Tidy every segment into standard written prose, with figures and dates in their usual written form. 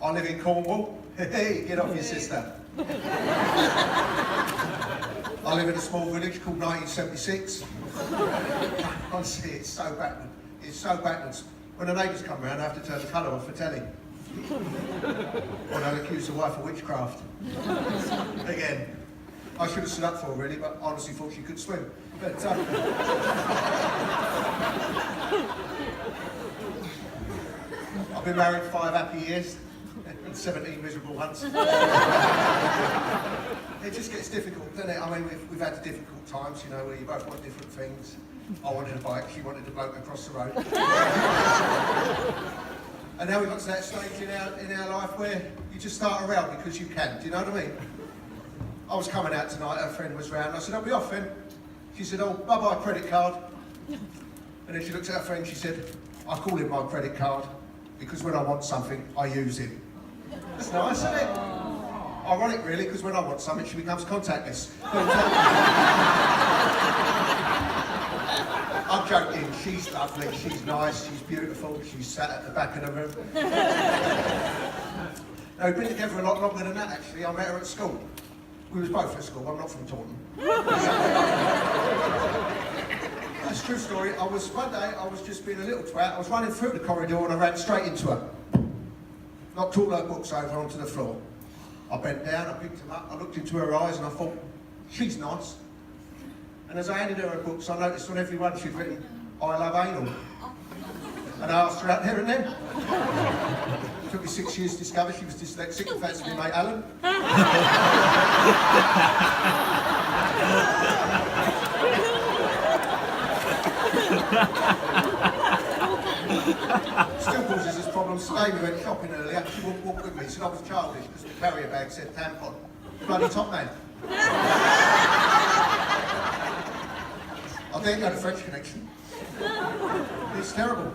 I live in Cornwall. Hey, get off your sister. I live in a small village called 1976. Honestly, it's so backward. It's so backwards. When the neighbours come round, I have to turn the colour off for telly. Or they'll accuse the wife of witchcraft. Again, I should have stood up for her really, but I honestly thought she could swim. But, I've been married 5 happy years and 17 miserable ones. It just gets difficult, doesn't it? I mean, we've had difficult times, you know, where you both want different things. I wanted a bike, she wanted a bloke across the road. And now we've got to that stage in our life where you just start around because you can, do you know what I mean? I was coming out tonight, her friend was round, I said, I'll be off then. She said, oh, bye-bye credit card. And then she looked at her friend, she said, I call him my credit card because when I want something, I use him. That's nice, isn't it? Ironic really, because when I want something, she becomes contactless. I'm joking, she's lovely, she's nice, she's beautiful, she's sat at the back of the room. No, we've been together a lot longer than that actually. I met her at school. We was both at school, I'm not from Taunton. That's a true story. One day, I was just being a little twat, I was running through the corridor and I ran straight into her. Knocked all her books over onto the floor. I bent down, I picked them up, I looked into her eyes and I thought, she's nice. And as I handed her her books, I noticed on every one she'd written, I love anal. And I asked her out there and then. It took me 6 years to discover she was dyslexic and fancied me mate Alan. Still causes us problems today. We went shopping earlier, she wouldn't walk with me, said I was childish because the carrier bag said tampon. Bloody top man. I didn't go to French Connection. It's terrible.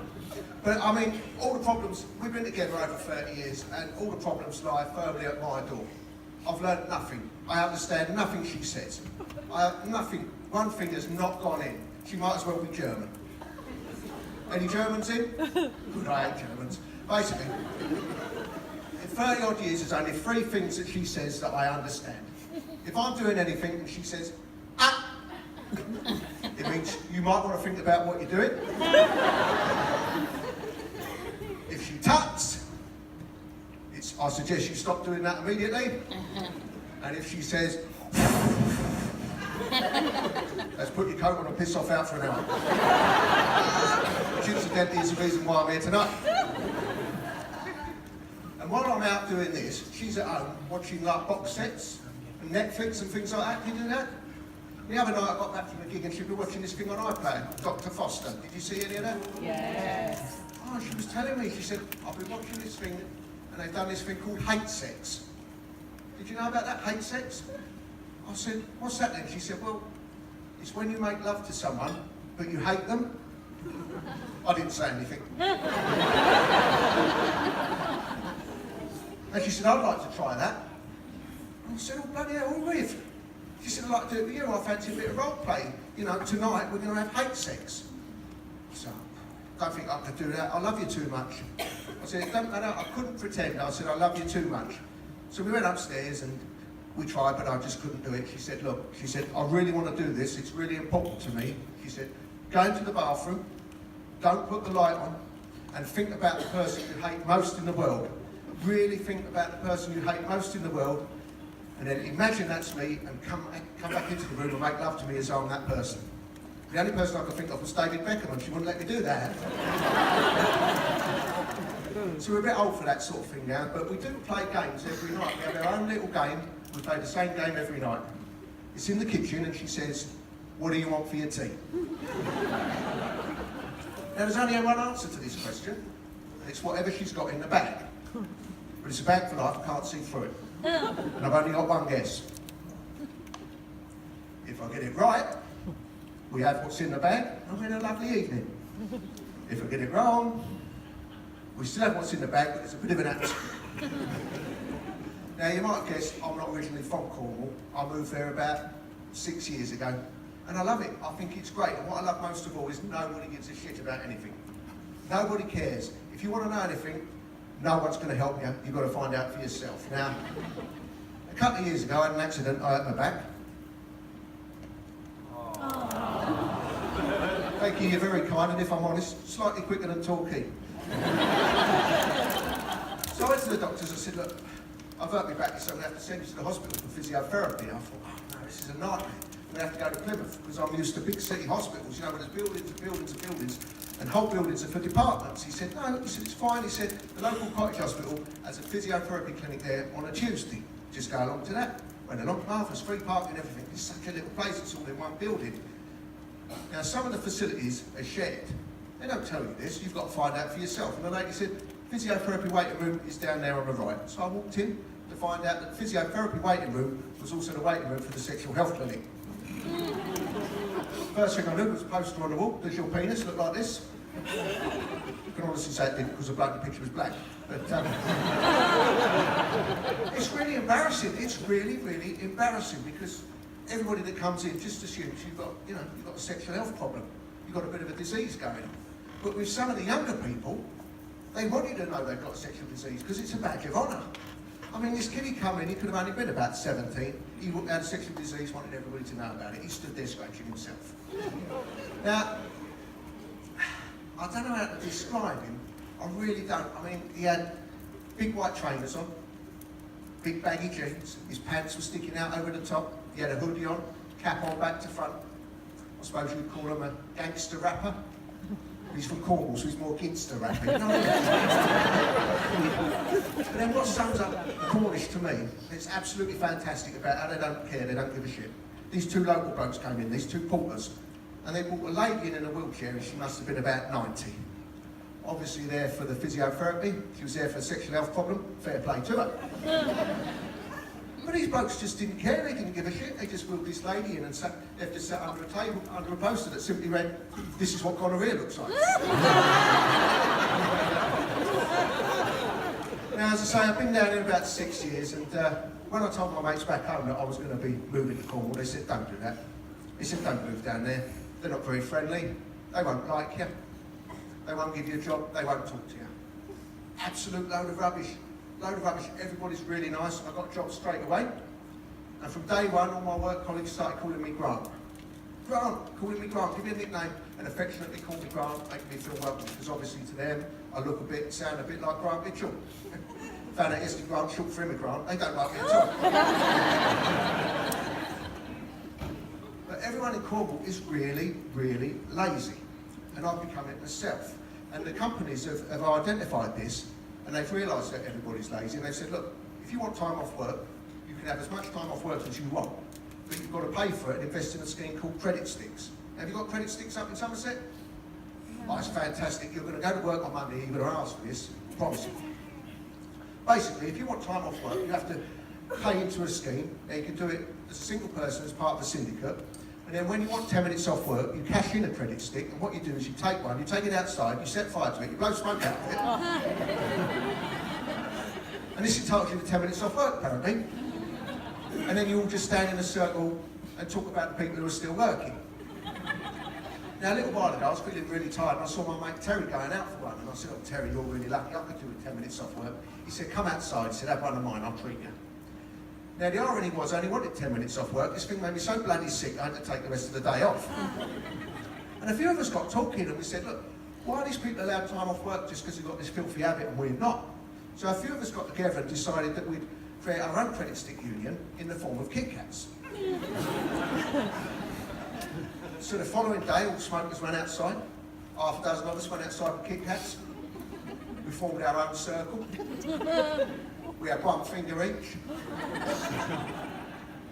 But I mean, all the problems, we've been together over 30 years and all the problems lie firmly at my door. I've learnt nothing. I understand nothing she says. Nothing. One thing has not gone in. She might as well be German. Any Germans in? Good, I hate Germans. Basically, in 30 odd years, there's only 3 things that she says that I understand. If I'm doing anything and she says, ah, it means you might want to think about what you're doing. If she tucks, I suggest you stop doing that immediately. And if she says, let's put your coat on and piss off out for an hour. Which incidentally is the reason why I'm here tonight. And while I'm out doing this, she's at home watching like box sets and Netflix and things like that. Do you do that? The other night I got back from a gig and she'd been watching this thing on iPlayer, Dr. Foster. Did you see any of that? Yes. Oh, she was telling me, she said, I've been watching this thing and they've done this thing called hate sex. Did you know about that, hate sex? I said, what's that then? She said, well, it's when you make love to someone, but you hate them. I didn't say anything. And she said, I'd like to try that. And I said, oh, bloody hell, who with? She said, I'd like to do it with you. I fancy a bit of role play. You know, tonight we're going to have hate sex. So, I don't think I could do that. I love you too much. I said, I couldn't pretend. I said, I love you too much. So we went upstairs and we tried, but I just couldn't do it. She said, look, she said, I really want to do this. It's really important to me. She said, go into the bathroom, don't put the light on, and think about the person you hate most in the world. Really think about the person you hate most in the world, and then imagine that's me, and come back into the room and make love to me as I'm that person. The only person I could think of was David Beckham, and she wouldn't let me do that. So we're a bit old for that sort of thing now, but we do play games every night. We have our own little game. We play the same game every night. It's in the kitchen, and she says, what do you want for your tea? Now, there's only one answer to this question, and it's whatever she's got in the bag. But it's a bag for life, I can't see through it. And I've only got one guess. If I get it right, we have what's in the bag, and we're in a lovely evening. If I get it wrong, we still have what's in the bag, but it's a bit of an atmosphere. Now, you might guess I'm not originally from Cornwall. I moved there about 6 years ago, and I love it. I think it's great, and what I love most of all is nobody gives a shit about anything. Nobody cares. If you want to know anything, No one's going to help you. You've got to find out for yourself. Now, a couple of years ago, I had an accident. I hurt my back. Thank you, you're very kind, and if I'm honest, slightly quicker than Torquay. So I went to the doctors and said, look, I've hurt my back, so I'm going to have to send you to the hospital for physiotherapy. I thought, oh no, this is a nightmare. I'm going to have to go to Plymouth, because I'm used to big city hospitals, you know, where there's buildings and buildings and buildings, and whole buildings are for departments. He said, no, he said, it's fine. He said, the local cottage hospital has a physiotherapy clinic there on a Tuesday. Just go along to that. Went along, there's free parking and everything. It's such a little place, it's all in one building. Now, some of the facilities are shared. They don't tell you this, you've got to find out for yourself. And the lady said, physiotherapy waiting room is down there on the right. So I walked in to find out that the physiotherapy waiting room was also the waiting room for the sexual health clinic. First thing I knew was a poster on the wall. Does your penis look like this? You can honestly say it didn't, because the bloke in the picture was black. But it's really embarrassing. It's really, really embarrassing, because everybody that comes in just assumes you've got a sexual health problem. You've got a bit of a disease going on. But with some of the younger people, they want you to know they've got a sexual disease because it's a badge of honour. I mean, this kid, he come in, he could have only been about 17. He had a sexual disease, wanted everybody to know about it. He stood there scratching himself. Now, I don't know how to describe him. I really don't. I mean, he had big white trainers on, big baggy jeans. His pants were sticking out over the top. He had a hoodie on, cap on back to front. I suppose you would call him a gangster rapper. He's from Cornwall, so he's more gangster rapping. But then what sums up Cornish to me, it's absolutely fantastic about how they don't care, they don't give a shit. These two local blokes came in, these two porters, and they brought a lady in a wheelchair, and she must have been about 90. Obviously there for the physiotherapy, she was there for a sexual health problem, fair play to her. But these blokes just didn't care, they didn't give a shit. They just wheeled this lady in and left her sat under a table, under a poster that simply read, "This is what gonorrhea looks like." Now, as I say, I've been down here about 6 years, and when I told my mates back home that I was going to be moving to Cornwall, they said, don't do that. They said, don't move down there. They're not very friendly. They won't like you. They won't give you a job. They won't talk to you. Absolute load of rubbish. Load of rubbish. Everybody's really nice. I got jobs straight away. And from day one, all my work colleagues started calling me Grant. Grant, calling me Grant. Give me a nickname and affectionately call me Grant, making me feel welcome. Because obviously to them, I look sound a bit like Grant Mitchell. Found out yesterday Grant, short for immigrant. They don't like me at all. But everyone in Cornwall is really, really lazy. And I've become it myself. And the companies have identified this, and they've realised that everybody's lazy, and they've said, look, if you want time off work, you can have as much time off work as you want, but you've got to pay for it and invest in a scheme called credit sticks. Have you got credit sticks up in Somerset? Oh, it's fantastic. You're going to go to work on Monday, you're going to ask for this, I promise you. Basically, if you want time off work, you have to pay into a scheme. Now, you can do it as a single person, as part of a syndicate. And then when you want 10 minutes off work, you cash in a credit stick, and what you do is you take one, you take it outside, you set fire to it, you blow smoke out of it. And this entitles you to 10 minutes off work, apparently. And then you all just stand in a circle and talk about the people who are still working. Now, a little while ago, I was feeling really tired, and I saw my mate Terry going out for one, and I said, oh, Terry, you're really lucky, I could do with 10 minutes off work. He said, come outside, he said, have one of mine, I'll treat you. Now, the irony was, I only wanted 10 minutes off work. This thing made me so bloody sick, I had to take the rest of the day off. And a few of us got talking, and we said, look, why are these people allowed time off work just because they've got this filthy habit and we're not? So a few of us got together and decided that we'd create our own credit stick union in the form of Kit Kats. So the following day, all the smokers went outside. Half a dozen of us went outside with Kit Kats. We formed our own circle. We had one finger each.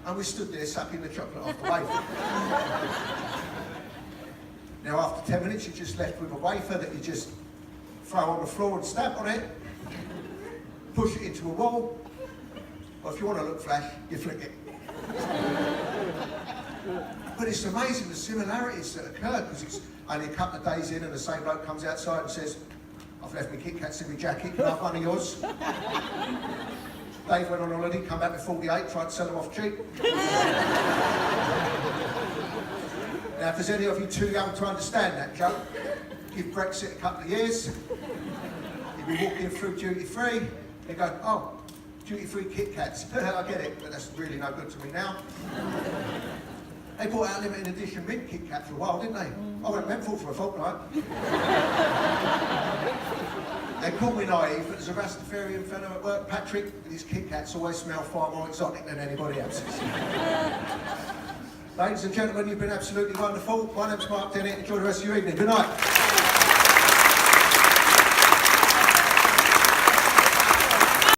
And we stood there sucking the chocolate off the wafer. Now, after 10 minutes, you're just left with a wafer that you just throw on the floor and stamp on it, push it into a wall, or if you want to look flash, you flick it. But it's amazing the similarities that occur, because it's only a couple of days in and the same bloke comes outside and says, I've left my Kit Kats in my jacket, can I have one of yours? Dave went on holiday, come back with 48, tried to sell them off cheap. Now, if there's any of you too young to understand that joke, give Brexit a couple of years, You'd be walking through duty free, they go, oh, duty free Kit Kats. I get it, but that's really no good to me now. They brought out limited edition mint Kit Kat for a while, didn't they? I went mental for a fortnight. They call me naive, but there's a Rastafarian fellow at work, Patrick, with his Kit Kats always smell far more exotic than anybody else's. Ladies and gentlemen, you've been absolutely wonderful. My name's Mark Dennett. Enjoy the rest of your evening. Good night.